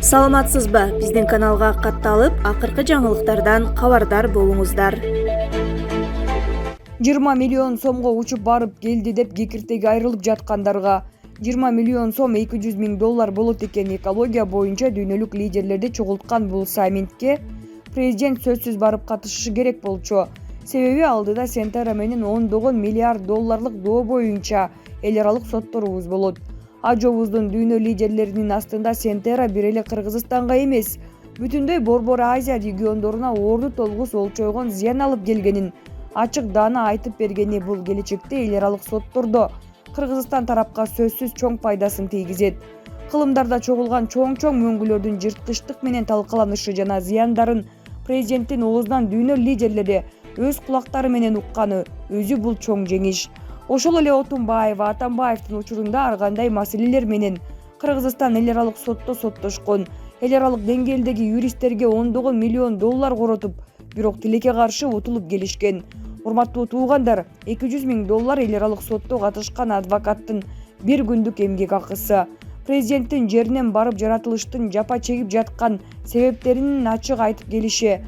Саламатсызбы? Биздин каналга катталып, акыркы жаңылыктардан кабардар болуңуздар. 20 миллион сомго учуп барып келди деп кекиртеги айрылып жаткандарга 20 миллион сом 200 миң доллар болот экен. Экология боюнча дүйнөлүк лидерлерди чогулткан бул саммитке президент сөзсүз барып катышышы керек болчу. Себеби алдыда Сентера менен ондогон миллиард долларлык доо боюнча эл аралык сотторубуз болот. Ажобуздун дүйнө лидерлеринин астында Сентера бир эле Кыргызстанга эмес, бүтүндөй Борбор Азия региондоруна орду толгус олчойгон зыян алып келгенин ачык даана айтып бергени бул келечекте эл аралык соттордо Кыргызстан тарапка сөзсүз чоң пайдасын тийгизет. Кылымдарда чогулган чоң мөңгүлөрдүн жырткычтык менен талкаланышы жана зыяндарын президенттин оозунан дүйнө лидерлери өз кулактары менен укканы өзү бул чоң жеңиш. Ошол эле Отунбаева, Атамбаевдин учурунда ар кандай маселелер менен Кыргызстан эл аралык сотто соттошкон. Эл аралык деңгээлдеги юристтерге ондогон миллион доллар коротуп, бирок тилекке каршы утулуп келишкен. Урматтуу туугандар, 200 миң доллар эл аралык сотто катышкан адвокаттын бир күндүк эмгек акысы. Президенттин жеринен барып жаратылыштын жапа чегип жаткан себептерин ачык айтып келиши.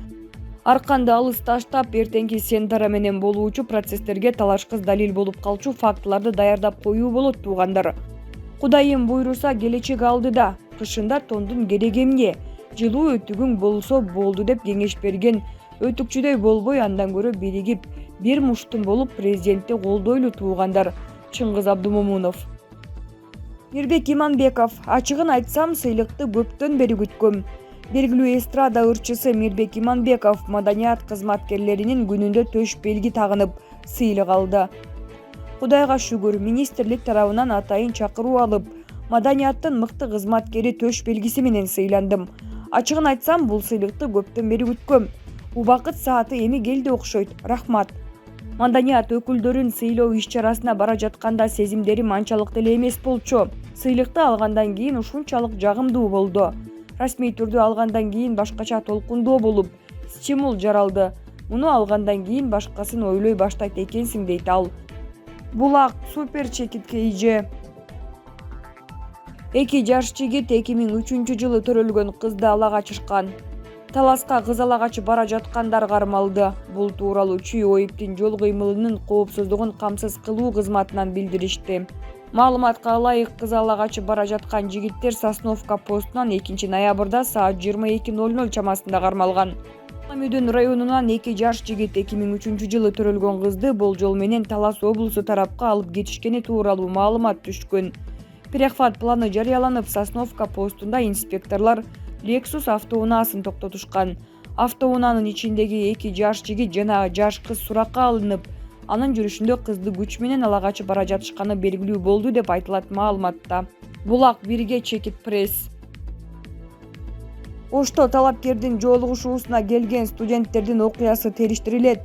Арканды алыс таштап, эртеңки Сентера менен болуучу процесстерге талашкыз далил болуп калчу фактыларды даярдап коюу болот туугандар. Кудайым буйруса келечек алдыда, кышында тондун кереги эмне? Жылуу өтүгүң болсо болду деп кеңеш берген өтүкчүдөй болбой андан көрө биригип, бир муштум болуп президентти колдойлу туугандар. Чыңгыз Абдумомунов. Мирбек Иманбеков. Ачыгын айтсам, сыйлыкты көптөн бери күткөм. Белгилүү эстрада ырчысы Мирбек Иманбеков маданият кызматкерлеринин күнүндө төш белги тагынып, сыйлык алды. Кудайга шүгүр, министрлик тарабынан атайын чакыруу алып, маданияттын мыкты кызматкери төш белгиси менен сыйландым. Ачыгын айтсам, бул сыйлыкты көптөн бери күткөм. Убакыт сааты эми келди окшойт. Рахмат. Маданият өкүлдөрүн сыйлоо иш-чарасына бара жатканда сезимдерим анчалык деле эмес болчу. Сыйлыкты алгандан кийин ушунчалык жагымдуу болду. Расмий түрдө алгандан кийин башкача толкундоо болуп, стимул жаралды. Муну алгандан кийин башкасын ойлой баштайт экенсиң, дейт ал. Булак супер чекитке ije. Эки жаш жигит 2003 жылы төрөлгөн кызды ала качышкан. Таласка кыз ала качып бара жаткандар кармалды. Бул тууралуу Чүй ОИБтин жол кыймылынын коопсуздугун камсыз кылуу кызматынан билдиришти. Маалыматка ылайык, кыз ала качып бара жаткан жигиттер Сосновка постунан 2 ноябрда саат 22:00 чамасында кармалган. Мүдүн районунан эки жаш жигит 2003 жылы төрөлгөн кызды болжол менен Талас облусу тарапка алып кетишкени тууралуу маалымат түшкөн. Перехват планы жарыяланып, Сосновка постунда инспекторлор Lexus автоунаасын токтотушкан. Автоунаанын ичиндеги эки жаш жигит жана жаш кыз суракка алынып, анын жүрүшүндө кызды күч менен ала качып бара жатышканы белгилүү болду деп айтылат маалыматта. Булак бирге чекит пресс. Ошто талапкердин жолугушуусуна келген студенттердин окуясы териштирилет.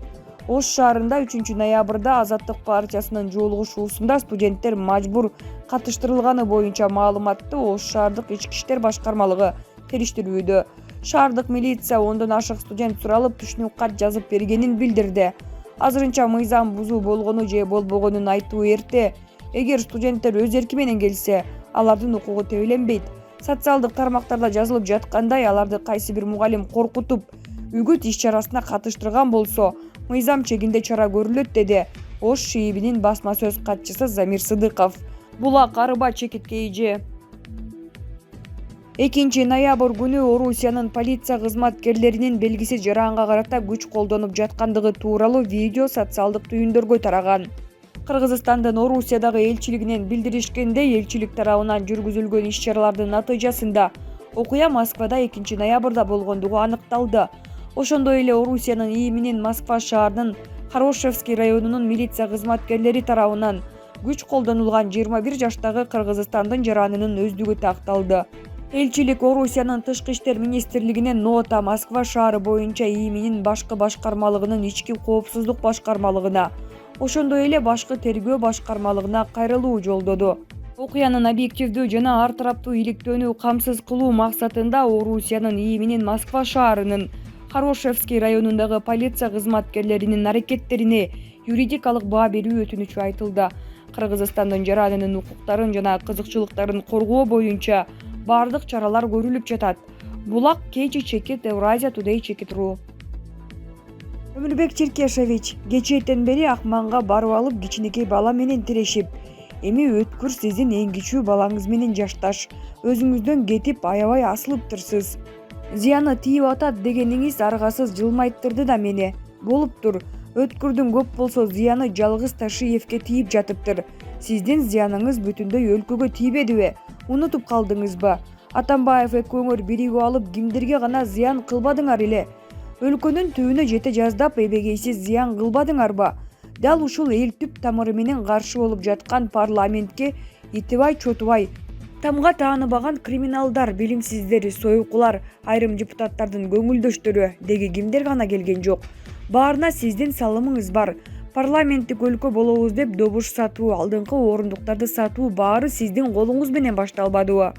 Ош шаарында 3 ноябрда Азаттык партиясынын жолугушуусунда студенттер мажбур катыштырылганы боюнча маалыматты Ош шаардык ички иштер башкармалыгы териштирүүдө. Шаардык милиция ондон ашык студент суралып түшүнүк кат жазып бергенин билдирди. Азырынча мыйзам бузуу болгону же болбогонун айтуу эрте. Эгер студенттер өз эрки менен келсе, алардын укугу тебеленбейт. Социалдык тармактарда жазылып жаткандай, аларды кайсы бир мугалим коркутуп, үгүт иш-чарасына катыштырган болсо, мыйзам чегинде чара көрүлөт, деди Ош ШИИБинин басма сөз катчысы Замир Сыдыков. Булак арыба чекитке ije. 2 ноябрь күнү Орусиянын полиция кызматкерлеринин белгисиз жаранга карата күч колдонуп жаткандыгы тууралуу видео социалдык түйүндөргө тараган. Кыргызстандын Орусиядагы элчилигинен билдиришкендей, элчилик тарабынан жүргүзүлгөн иш-чаралардын натыйжасында окуя Москвада 2 ноябрда болгондугу аныкталды. Ошондой эле Орусиянын ИИМинин Москва шаарынын Хорошевский районунун милиция кызматкерлери тарабынан күч колдонулган 21 жаштагы Кыргызстандын жаранынын өздүгү такталды. Элчилик Орусиянын тышкы иштер министрлигинен нота Москва шаары боюнча ИИМинин башкы башкармалыгынын ички коопсуздук башкармалыгына, ошондой эле башкы тергөө башкармалыгына кайрылуу жолдоду. Окуянын объективдүү жана ар тараптуу иликтөөнү камсыз кылуу максатында Орусиянын ИИМинин Москва шаарынын Хорошевский районундагы полиция кызматкерлеринин аракеттерине юридикалык баа берүү өтүнүчү айтылды. Кыргызстандын жаранынын укуктарын жана кызыкчылыктарын коргоо боюнча бардык чаралар көрүлүп жатат. Булак Кечи Чекит, Евразия Today Чекит.ру. Өмүрбек Черкешевич, кечээттен бери Акманга барып алып кичинекей бала менен тирешип, эми өткүр сиздин эң кичүү балаңыз менен жашташ, өзүңүздөн кетип аябай асылыптырсыз. Зыяны тийип атат дегениңиз аргасыз жылмайттырды да мени. Болуптур. Өткүрдүн көп болсо зыяны жалгыз Ташиевке тийип жатыптыр. Сиздин зыяныңыз бүтүндөй өлкөгө тийбедиби? Унутуп калдыңызбы? Атамбаев экөөңөр биригип алып кимдерге гана зыян кылбадыңар эле? Өлкөнүн түбүнө жете жаздап эбегейсиз зыян кылбадыңарбы? Дал ушул эл түп тамыры менен каршы болуп жаткан парламентке итибай чотубай тамга тааныбаган криминалдар, билимсиздер, союкулар, айрым депутаттардын көңүлдөштөрү деги кимдер гана келген жок. Баарына сиздин салымыңыз бар. Парламенттик өлкө болобуз деп добуш сатуу, алдыңкы орундуктарды сатуу баары сиздин колуңуз менен башталбадыбы?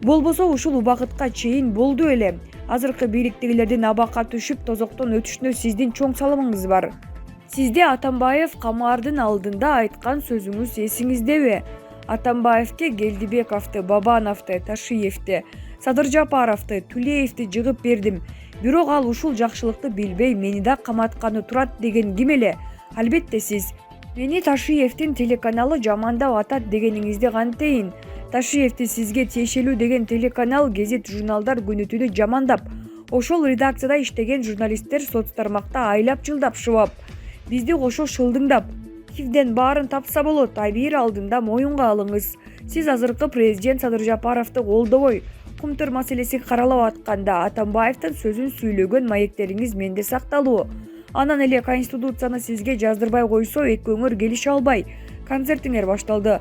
Болбосо ушул убакытка чейин болду эле. Азыркы бийликтегилердин абакка түшүп тозоктон өтүшүнө сиздин чоң салымыңыз бар. Сизде Атамбаев камаардын алдында айткан сөзүңүз эсиңиздеби? Атамбаевке Келдибековду, Бабановду, Ташиевди, Садыр Жапаровду, Тулеевди жыгып бердим. Бирок ал ушул жакшылыкты билбей мени да каматканы турат деген ким эле? Албетте сиз. Мени Ташиевдин телеканалы жамандап атат дегениңизди кантейин? Ташиевди сизге тиешелүү деген телеканал, гезит, журналдар күнү-түнү жамандап, ошол редакцияда иштеген журналисттер соцтармакта айлап жылдап шыбап, бизди кошо шылдыңдап, архивден баарын тапса болот, Айбир алдында моюнга алыңыз. Сиз азыркы президент Садыр Жапаровду колдобой, Кумтөр маселеси каралып атканда Атамбаевдин сөзүн сүйлөгөн маектериңиз менде сакталуу. Анан эле Конституцияны сизге жаздырбай койсо, экөөңөр келише албай, концертиңер башталды.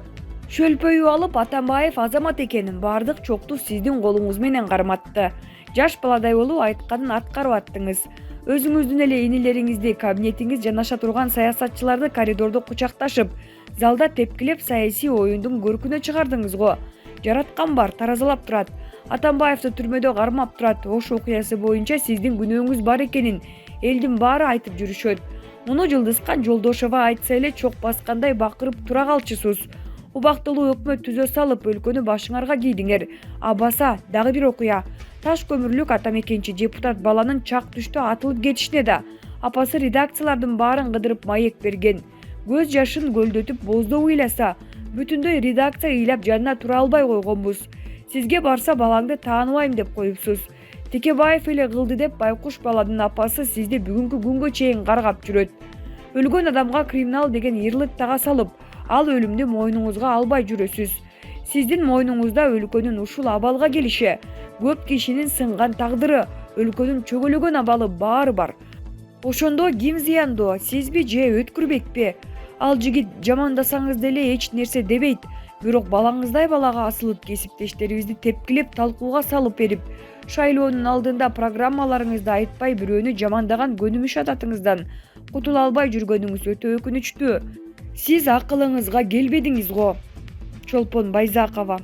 Шөлпөйүп алып Атамбаев азамат экенин бардык чокту сиздин колуңуз менен карматты. Жаш баладай болуп айтканын аткарып аттыңыз. Өзүңүздүн эле инилериңизди, кабинетиңиз жанаша турган саясатчыларды коридордо кучакташып, залда тепкилеп саясий оюндун көркүнө чыгардыңыз го. Жараткан бар, таразалап турат. Атамбаевди түрмөдө кармап турат. Ош окуясы боюнча сиздин күнөөңүз бар экенин элдин баары айтып жүрүшөт. Муну Жылдызкан Жолдошова айтса эле чок баскандай бакырып тура калчысыз. Убактылуу өкмөт түзө салып, өлкөнү башыңарга кийдиңер. Абаса дагы бир окуя. Таш көмүрлүк атамекенчи депутат баланын чак түштө атылып кетишине да апасы редакциялардын баарын кыдырып маек берген. Көз жашын көлдөтүп боздоо ыйласа, бүтүндөй редакция ыйлап жанына тура албай койгонбуз. Сизге барса балаңды тааныбайм деп коюпсуз. Текебаев эле кылды деп байкуш баланын апасы сизди бүгүнкү күнгө чейин каргап жүрөт. Өлгөн адамга криминал деген ярлык тага салып, ал өлүмдү мойнуңузга албай жүрөсүз. Сиздин мойнуңузда өлкөнүн ушул абалга келиши, көп кишинин сынган тагдыры, өлкөнүн чөгөлөгөн абалы баары бар. Ошондо ким зыяндуу, сизби же Өткүрбекпи? Ал жигит жамандасаңыз деле эч нерсе дебейт. Бирок балаңыздай балага асылып, кесиптештерибизди тепкилеп, талкууга салып берип, шайлоонун алдында программаларыңызда айтпай бирөөнү жамандаган көнүмүш адатыңыздан кутула албай жүргөнүңүз өтө өкүнүчтүү. Сиз акылыңызга келбедиңиз го. Чолпон Байзакова.